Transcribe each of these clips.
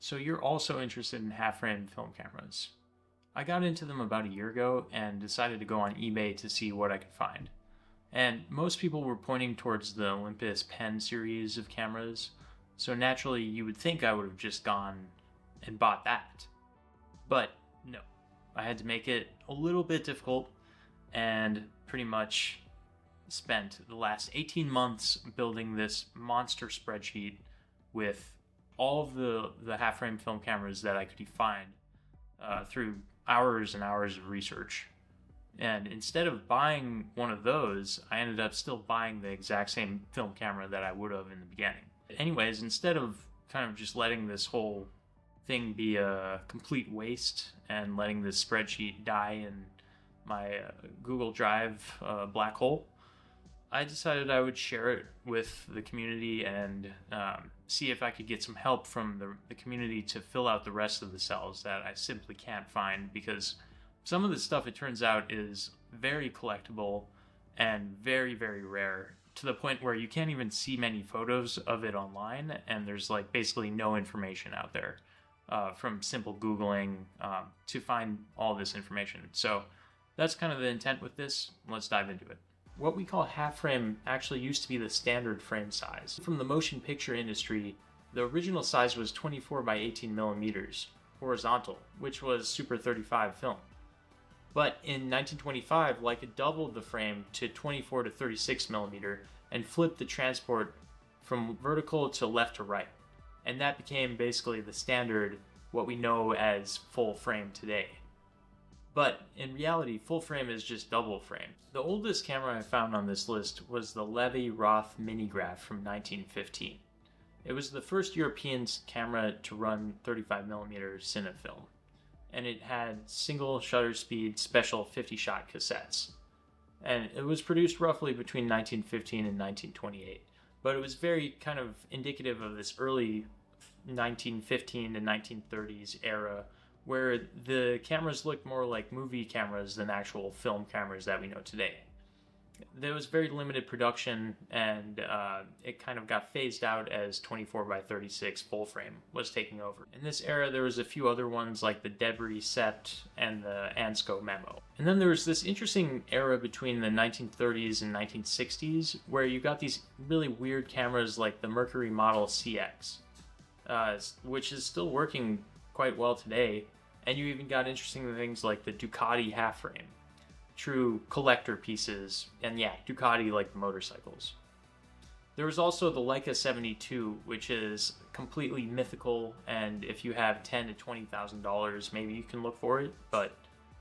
So you're also interested in half-frame film cameras. I got into them about a year ago and decided to go on eBay to see what I could find. And most people were pointing towards the Olympus Pen series of cameras, so naturally you would think I would have just gone and bought that. But no, I had to make it a little bit difficult and pretty much spent the last 18 months building this monster spreadsheet with all of the half-frame film cameras that I could find through hours and hours of research. And instead of buying one of those, I ended up still buying the exact same film camera that I would have in the beginning. Anyways, instead of kind of just letting this whole thing be a complete waste and letting this spreadsheet die in my Google Drive black hole, I decided I would share it with the community and see if I could get some help from the community to fill out the rest of the cells that I simply can't find, because some of the stuff, it turns out, is very collectible and very, very rare, to the point where you can't even see many photos of it online, and there's like basically no information out there from simple Googling to find all this information. So that's kind of the intent with this. Let's dive into it. What we call half frame actually used to be the standard frame size. From the motion picture industry, the original size was 24 by 18 millimeters horizontal, which was Super 35 film. But in 1925, Leica doubled the frame to 24 to 36 millimeter and flipped the transport from vertical to left to right. And that became basically the standard, what we know as full frame today. But in reality, full frame is just double frame. The oldest camera I found on this list was the Levy Roth Minigraph from 1915. It was the first European camera to run 35mm cinefilm, and it had single shutter speed special 50-shot cassettes. And it was produced roughly between 1915 and 1928, but it was very kind of indicative of this early 1915 to 1930s era, where the cameras looked more like movie cameras than actual film cameras that we know today. There was very limited production, and it kind of got phased out as 24 by 36 full frame was taking over. In this era, there was a few other ones like the Debris Sept and the Ansco Memo. And then there was this interesting era between the 1930s and 1960s where you got these really weird cameras like the Mercury Model CX, which is still working quite well today. And you even got interesting things like the Ducati half frame, true collector pieces, and yeah, Ducati like the motorcycles. There was also the Leica 72, which is completely mythical, and if you have $10,000 to $20,000, maybe you can look for it, but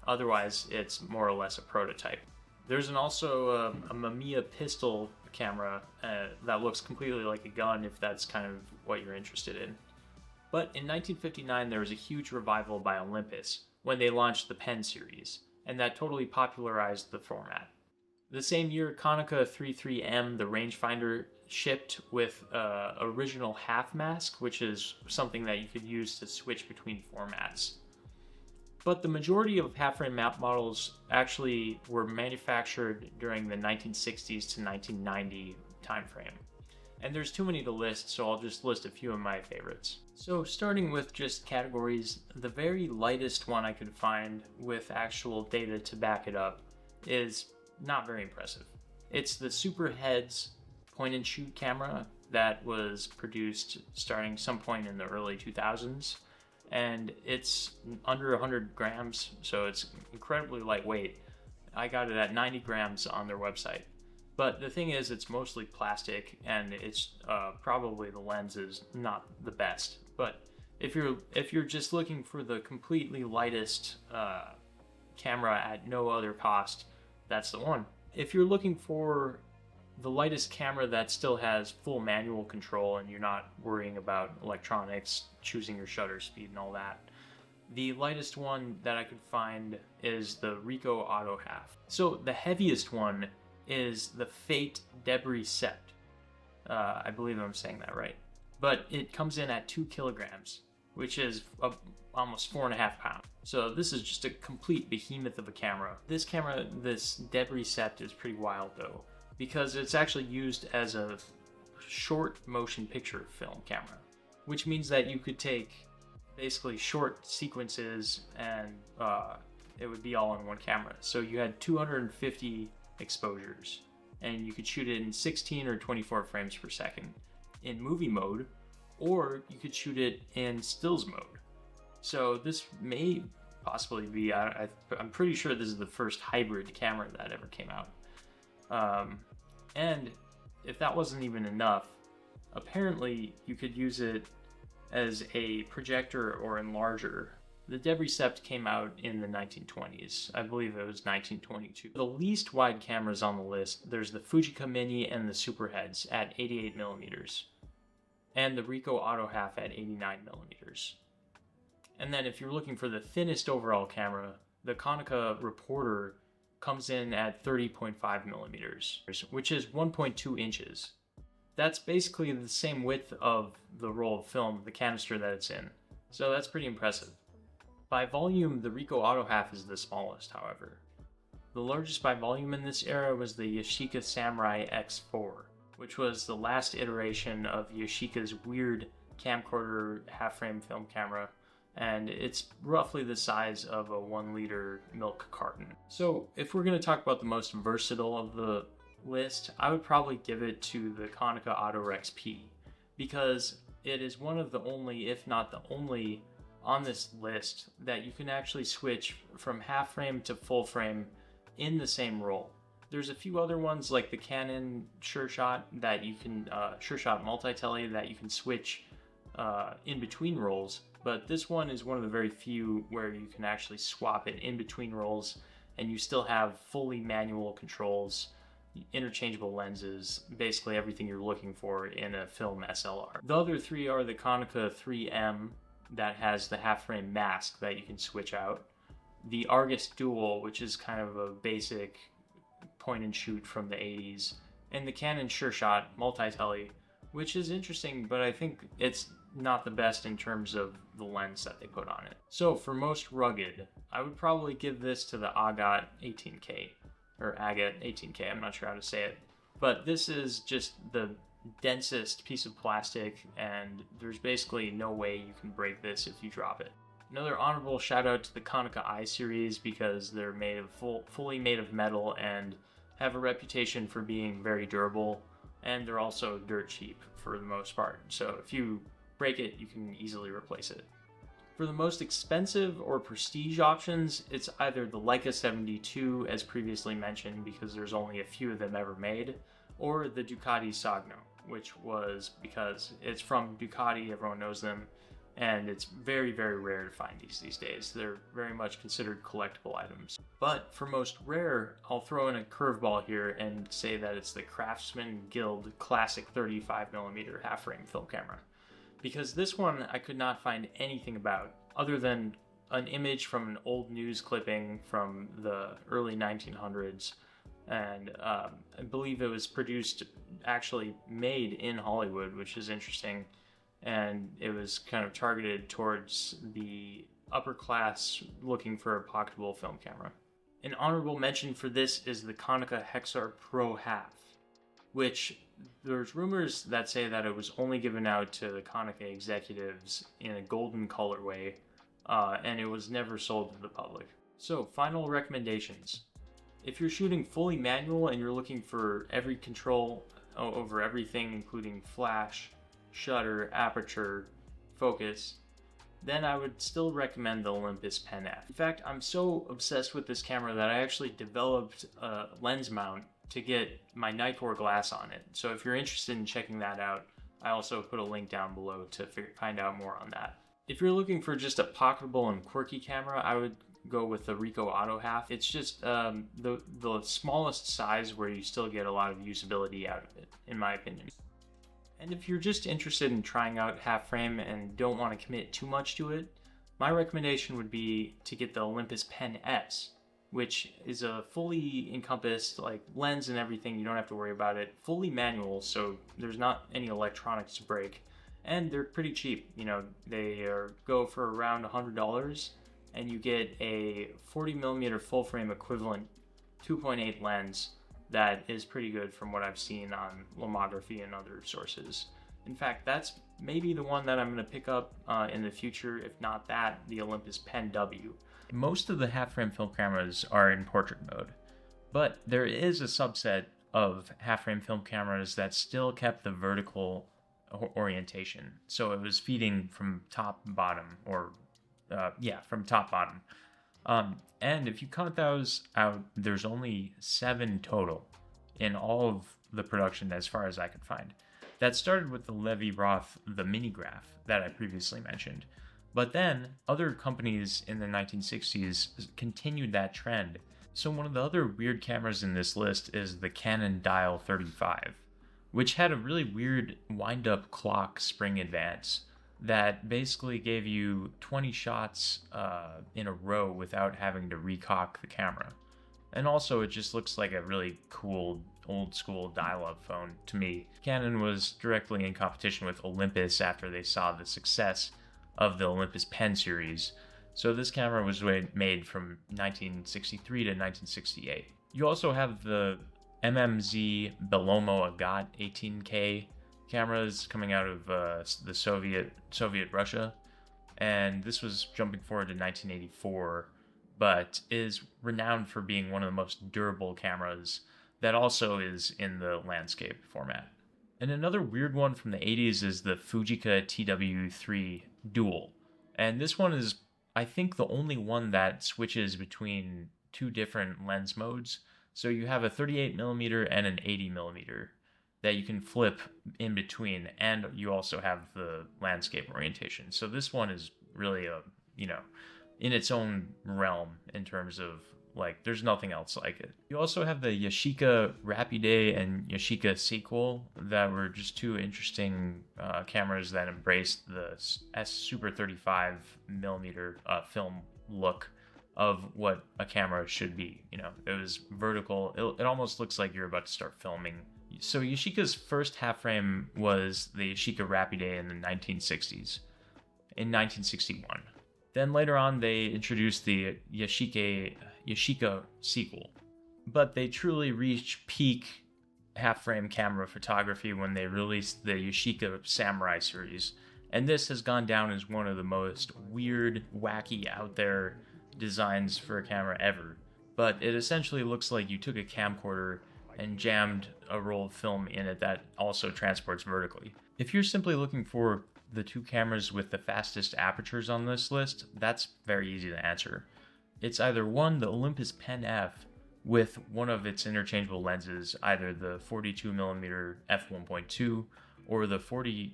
otherwise it's more or less a prototype. There's also a Mamiya pistol camera that looks completely like a gun, if that's kind of what you're interested in. But in 1959, there was a huge revival by Olympus when they launched the Pen series, and that totally popularized the format. The same year, Konica 33M, the rangefinder, shipped with original half mask, which is something that you could use to switch between formats. But the majority of half-frame map models actually were manufactured during the 1960s to 1990 timeframe. And there's too many to list, so I'll just list a few of my favorites. So starting with just categories, the very lightest one I could find with actual data to back it up is not very impressive. It's the Superheads point-and-shoot camera that was produced starting some point in the early 2000s, and it's under 100 grams, so it's incredibly lightweight. I got it at 90 grams on their website. But the thing is, it's mostly plastic, and it's probably the lens is not the best. But if you're just looking for the completely lightest camera at no other cost, that's the one. If you're looking for the lightest camera that still has full manual control and you're not worrying about electronics, choosing your shutter speed and all that, the lightest one that I could find is the Ricoh Auto Half. So the heaviest one is the Fate Debris Sept. I believe I'm saying that right. But it comes in at 2 kilograms, which is almost 4.5 pounds. So this is just a complete behemoth of a camera. This camera, this Debris Sept, is pretty wild though, because it's actually used as a short motion picture film camera, which means that you could take basically short sequences, and it would be all on one camera. So you had 250 exposures, and you could shoot it in 16 or 24 frames per second in movie mode, or you could shoot it in stills mode. So this may possibly be, I'm pretty sure this is the first hybrid camera that ever came out. And if that wasn't even enough, apparently you could use it as a projector or enlarger. The Debrecept came out in the 1920s. I believe it was 1922. The least wide cameras on the list, there's the Fujica Mini and the Superheads at 88 millimeters, and the Ricoh Auto Half at 89 millimeters. And then if you're looking for the thinnest overall camera, the Konica Reporter comes in at 30.5 millimeters, which is 1.2 inches. That's basically the same width of the roll of film, the canister that it's in. So that's pretty impressive. By volume, the Ricoh Auto Half is the smallest, however. The largest by volume in this era was the Yashica Samurai X4, which was the last iteration of Yashica's weird camcorder half-frame film camera, and it's roughly the size of a 1-liter milk carton. So if we're going to talk about the most versatile of the list, I would probably give it to the Konica Autorex P, because it is one of the only, if not the only, on this list that you can actually switch from half frame to full frame in the same roll. There's a few other ones like the Canon Sure Shot that you can, Sure Shot multi-tele that you can switch in between rolls, but this one is one of the very few where you can actually swap it in between rolls and you still have fully manual controls, interchangeable lenses, basically everything you're looking for in a film SLR. The other three are the Konica 3M that has the half-frame mask that you can switch out, the Argus Dual, which is kind of a basic point and shoot from the 80s, and the Canon Sure Shot multi-tele, which is interesting, but I think it's not the best in terms of the lens that they put on it. So for most rugged, I would probably give this to the Agat 18K, or Agat 18K, I'm not sure how to say it, but this is just the densest piece of plastic, and there's basically no way you can break this if you drop it. Another honorable shout out to the Konica I series, because they're made of fully made of metal and have a reputation for being very durable, and they're also dirt cheap for the most part. So if you break it, you can easily replace it. For the most expensive or prestige options, it's either the Leica 72, as previously mentioned, because there's only a few of them ever made, or the Ducati Sagno, which was because it's from Ducati, everyone knows them, and it's very, very rare to find these days. They're very much considered collectible items. But for most rare, I'll throw in a curveball here and say that it's the Craftsman Guild Classic 35mm half-frame film camera. Because this one I could not find anything about other than an image from an old news clipping from the early 1900s, and I believe it was actually made in Hollywood, which is interesting, and it was kind of targeted towards the upper class looking for a pocketable film camera. An honorable mention for this is the Konica Hexar Pro Half, which there's rumors that say that it was only given out to the Konica executives in a golden colorway, and it was never sold to the public. So, final recommendations. If you're shooting fully manual and you're looking for every control over everything, including flash, shutter, aperture, focus, then I would still recommend the Olympus Pen F. In fact, I'm so obsessed with this camera that I actually developed a lens mount to get my Nitor glass on it. So if you're interested in checking that out, I also put a link down below to find out more on that. If you're looking for just a pocketable and quirky camera, I would go with the Ricoh Auto Half. It's just the smallest size where you still get a lot of usability out of it, in my opinion. And if you're just interested in trying out half frame and don't want to commit too much to it, my recommendation would be to get the Olympus Pen S, which is a fully encompassed lens and everything. You don't have to worry about it. Fully manual, so there's not any electronics to break, and they're pretty cheap. You know, they go for around $100, and you get a 40mm full frame equivalent 2.8 lens that is pretty good from what I've seen on Lomography and other sources. In fact, that's maybe the one that I'm going to pick up in the future. If not that, the Olympus Pen W. Most of the half-frame film cameras are in portrait mode, but there is a subset of half-frame film cameras that still kept the vertical orientation. So it was feeding from top to bottom, or from top bottom. And if you count those out, there's only 7 total in all of the production as far as I could find. That started with the Levy-Roth, the Minigraph that I previously mentioned. But then other companies in the 1960s continued that trend. So one of the other weird cameras in this list is the Canon Dial 35, which had a really weird wind-up clock spring advance that basically gave you 20 shots in a row without having to recock the camera. And also it just looks like a really cool old school dial-up phone to me. Canon was directly in competition with Olympus after they saw the success of the Olympus Pen series. So this camera was made from 1963 to 1968. You also have the MMZ Belomo Agat 18K cameras coming out of the Soviet Russia, and this was jumping forward to 1984, but is renowned for being one of the most durable cameras that also is in the landscape format. And another weird one from the 80s is the Fujica TW3 Dual, and this one is, I think, the only one that switches between 2 different lens modes. So you have a 38mm and an 80mm that you can flip in between, and you also have the landscape orientation. So this one is really in its own realm in terms of, like, there's nothing else like it. You also have the Yashica Rapide and Yashica Sequel that were just 2 interesting cameras that embraced the S Super 35mm film look of what a camera should be. It was vertical. It almost looks like you're about to start filming. So Yashica's first half-frame was the Yashica Rapide in the 1960s, in 1961. Then later on, they introduced the Yashica Sequel. But they truly reached peak half-frame camera photography when they released the Yashica Samurai series. And this has gone down as one of the most weird, wacky, out there designs for a camera ever. But it essentially looks like you took a camcorder and jammed a roll of film in it that also transports vertically. If you're simply looking for the 2 cameras with the fastest apertures on this list, that's very easy to answer. It's either one, the Olympus Pen F, with one of its interchangeable lenses, either the 42mm f1.2 or the 40mm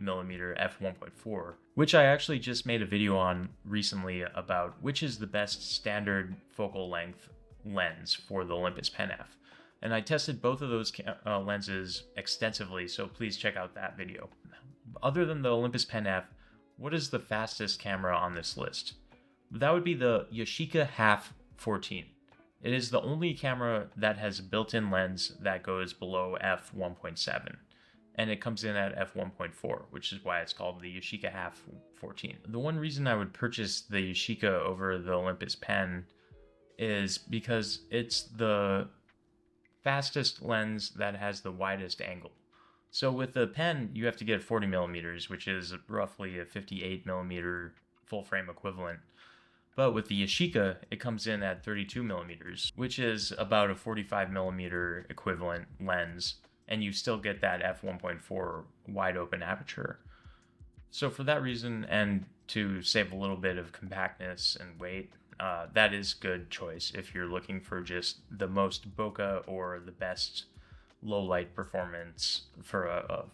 f1.4, which I actually just made a video on recently about which is the best standard focal length lens for the Olympus Pen F. And I tested both of those lenses extensively, so please check out that video. Other than the Olympus Pen F, what is the fastest camera on this list? That would be the Yashica Half 14. It is the only camera that has a built-in lens that goes below f1.7, and it comes in at f1.4, which is why it's called the Yashica Half 14. The one reason I would purchase the Yashica over the Olympus Pen is because it's the fastest lens that has the widest angle. So with the Pen, you have to get 40mm, which is roughly a 58mm full frame equivalent. But with the Yashica, it comes in at 32mm, which is about a 45mm equivalent lens, and you still get that f1.4 wide open aperture. So for that reason, and to save a little bit of compactness and weight, that is good choice if you're looking for just the most bokeh or the best low light performance for a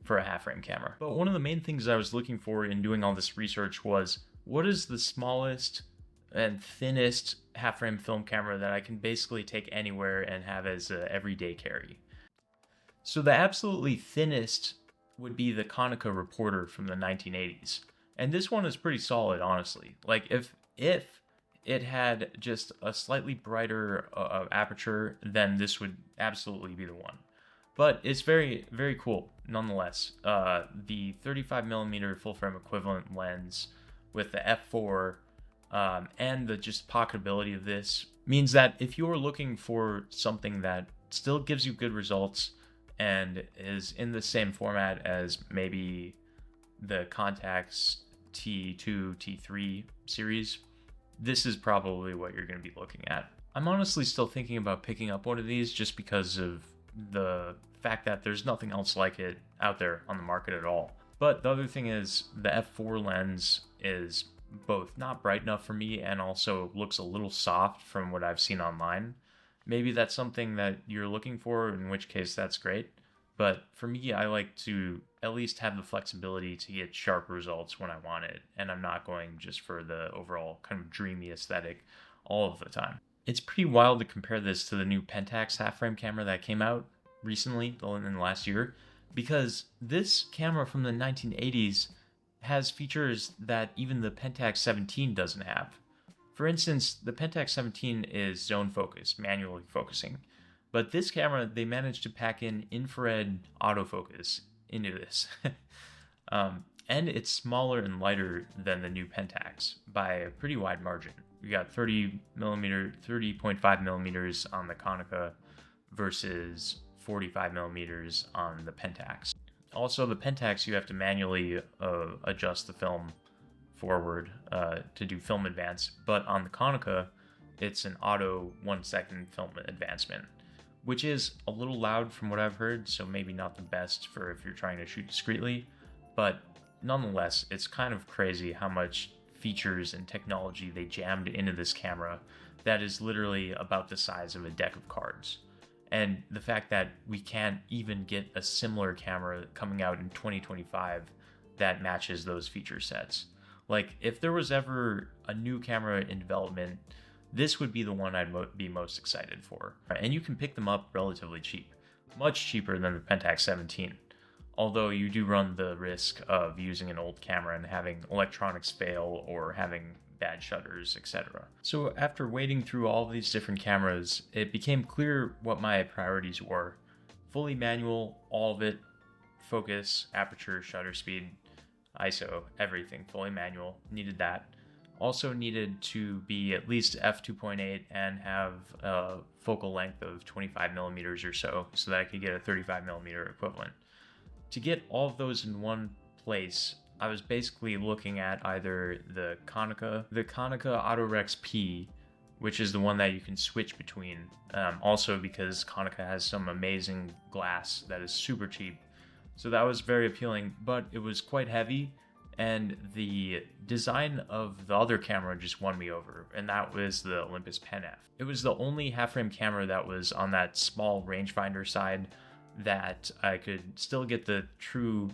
half-frame camera. But one of the main things I was looking for in doing all this research was, what is the smallest and thinnest half-frame film camera that I can basically take anywhere and have as an everyday carry? So the absolutely thinnest would be the Konica Reporter from the 1980s. And this one is pretty solid, honestly. Like, if it had just a slightly brighter aperture, then this would absolutely be the one. But it's very, very cool, nonetheless. The 35mm full-frame equivalent lens with the f4 and the just pocketability of this means that if you're looking for something that still gives you good results and is in the same format as maybe the Contax T2, T3 series, this is probably what you're going to be looking at. I'm honestly still thinking about picking up one of these just because of the fact that there's nothing else like it out there on the market at all. But the other thing is the f4 lens is both not bright enough for me and also looks a little soft from what I've seen online. Maybe that's something that you're looking for, in which case that's great. But for me, I like to at least have the flexibility to get sharp results when I want it, and I'm not going just for the overall kind of dreamy aesthetic all of the time. It's pretty wild to compare this to the new Pentax half-frame camera that came out recently, in the last year, because this camera from the 1980s has features that even the Pentax 17 doesn't have. For instance, the Pentax 17 is zone focused, manually focusing. But this camera, they managed to pack in infrared autofocus into this. And it's smaller and lighter than the new Pentax by a pretty wide margin. We got 30.5 millimeters on the Konica versus 45 millimeters on the Pentax. Also, the Pentax, you have to manually adjust the film forward to do film advance, but on the Konica, it's an auto 1-second film advancement, which is a little loud from what I've heard, so maybe not the best for if you're trying to shoot discreetly, but nonetheless, it's kind of crazy how much features and technology they jammed into this camera that is literally about the size of a deck of cards. And the fact that we can't even get a similar camera coming out in 2025 that matches those feature sets. Like, if there was ever a new camera in development, this would be the one I'd be most excited for. And you can pick them up relatively cheap, much cheaper than the Pentax 17. Although you do run the risk of using an old camera and having electronics fail or having bad shutters, etc. So after wading through all of these different cameras, it became clear what my priorities were. Fully manual, all of it, focus, aperture, shutter speed, ISO, everything, fully manual, needed that. Also needed to be at least f2.8 and have a focal length of 25 millimeters or so that I could get a 35 millimeter equivalent. To get all of those in one place, I was basically looking at either the Konica Autorex P, which is the one that you can switch between. Also because Konica has some amazing glass that is super cheap. So that was very appealing, but it was quite heavy, and the design of the other camera just won me over, and that was the Olympus Pen F. It was the only half-frame camera that was on that small rangefinder side that I could still get the true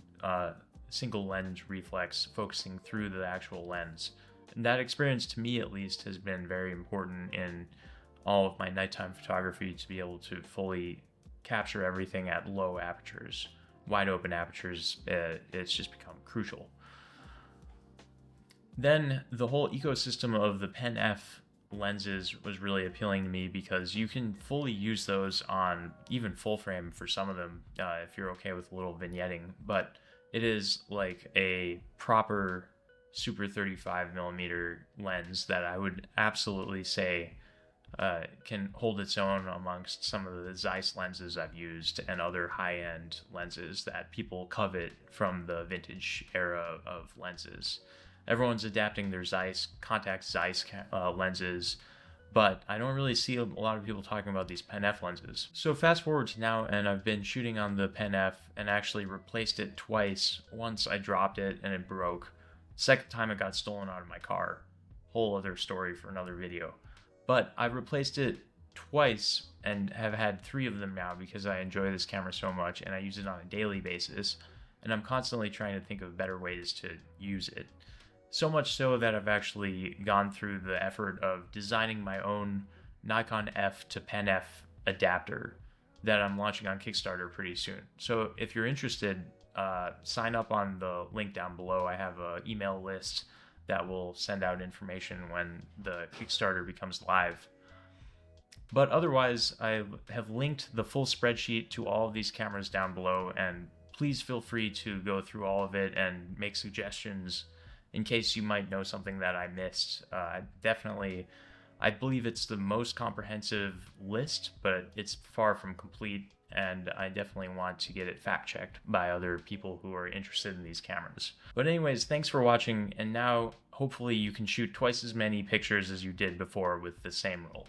single lens reflex focusing through the actual lens. And that experience, to me at least, has been very important in all of my nighttime photography, to be able to fully capture everything at low apertures. Wide open apertures, it's just become crucial. Then the whole ecosystem of the Pen F lenses was really appealing to me because you can fully use those on even full frame for some of them if you're okay with a little vignetting, but it is like a proper super 35 millimeter lens that I would absolutely say can hold its own amongst some of the Zeiss lenses I've used and other high-end lenses that people covet from the vintage era of lenses. Everyone's adapting their Contax Zeiss lenses, but I don't really see a lot of people talking about these Pen F lenses. So fast forward to now, and I've been shooting on the Pen F and actually replaced it twice. Once I dropped it and it broke. Second time it got stolen out of my car. Whole other story for another video. But I've replaced it twice and have had 3 of them now because I enjoy this camera so much and I use it on a daily basis. And I'm constantly trying to think of better ways to use it. So much so that I've actually gone through the effort of designing my own Nikon F to Pen F adapter that I'm launching on Kickstarter pretty soon. So if you're interested, sign up on the link down below. I have an email list that will send out information when the Kickstarter becomes live. But otherwise, I have linked the full spreadsheet to all of these cameras down below, and please feel free to go through all of it and make suggestions in case you might know something that I missed. I believe it's the most comprehensive list, but it's far from complete, and I definitely want to get it fact-checked by other people who are interested in these cameras. But anyways, thanks for watching, and now hopefully you can shoot twice as many pictures as you did before with the same roll.